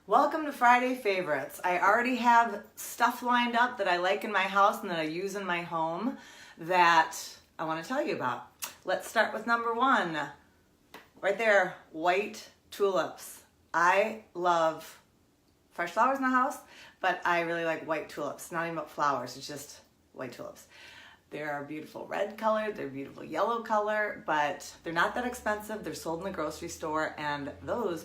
Welcome to Friday Favorites. I already have stuff lined up that I like in my house and that I use in my home that I want to tell you about. Let's start with number one. Right there, white tulips. I love fresh flowers in the house, but I really like white tulips. Not even about flowers, it's just white tulips. They're beautiful red color, they're beautiful yellow color, but they're not that expensive. They're sold in the grocery store, and those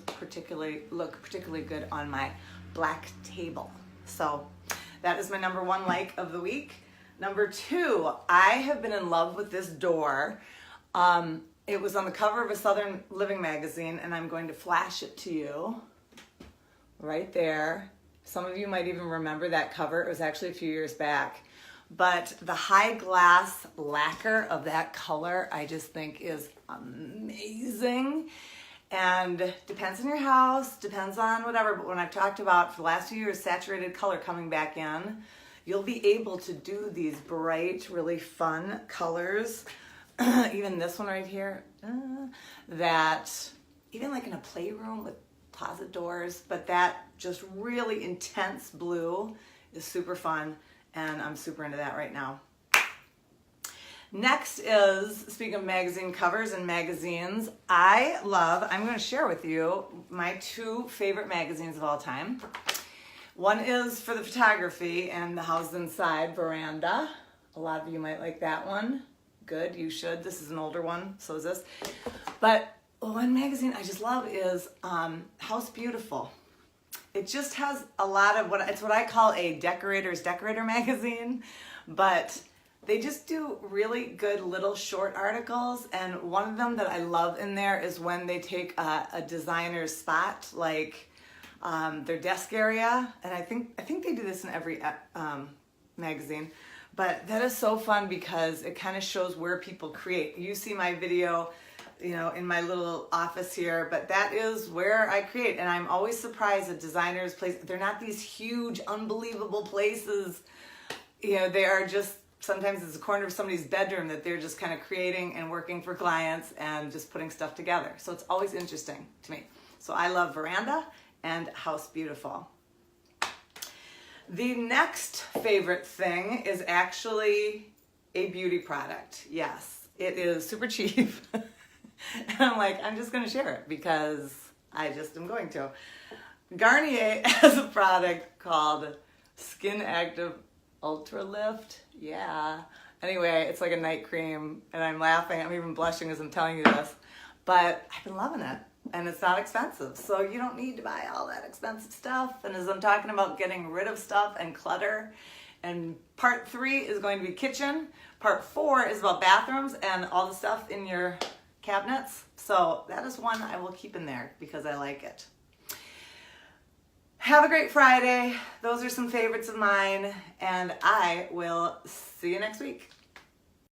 look particularly good on my black table. So that is my number one like of the week. Number two, I have been in love with this door. It was on the cover of a Southern Living magazine, and I'm going to flash it to you right there. Some of you might even remember that cover. It was actually a few years back. But the high glass lacquer of that color, I just think is amazing. And depends on your house, depends on whatever, but when I've talked about for the last few years, saturated color coming back in, you'll be able to do these bright, really fun colors. Even this one right here, that even like in a playroom with closet doors, but that just really intense blue is super fun. And I'm super into that right now. Next is, speaking of magazine covers and magazines, I'm going to share with you my two favorite magazines of all time. One is for the photography and the house inside veranda. A lot of you might like that one. Good, you should. This is an older one, so is this. But one magazine I just love is House Beautiful. It just has a lot of what I call a Decorator's Decorator magazine, but they just do really good little short articles, and one of them that I love in there is when they take a designer's spot, like their desk area, and I think they do this in every magazine, but that is so fun because it kind of shows where people create. You see my video, you know, in my little office here, but that is where I create, and I'm always surprised at designers' places. They're not these huge, unbelievable places. You know, they are just, sometimes it's a corner of somebody's bedroom that they're just kind of creating and working for clients and just putting stuff together. So it's always interesting to me. So I love Veranda and House Beautiful. The next favorite thing is actually a beauty product. Yes, it is super cheap. And I'm like, I'm just going to share it because I just am going to. Garnier has a product called Skin Active Ultra Lift. Yeah. Anyway, it's like a night cream, and I'm laughing. I'm even blushing as I'm telling you this. But I've been loving it, and it's not expensive. So you don't need to buy all that expensive stuff. And as I'm talking about getting rid of stuff and clutter, and part 3 is going to be kitchen. Part 4 is about bathrooms and all the stuff in your cabinets. So that is one I will keep in there because I like it. Have a great Friday. Those are some favorites of mine, and I will see you next week.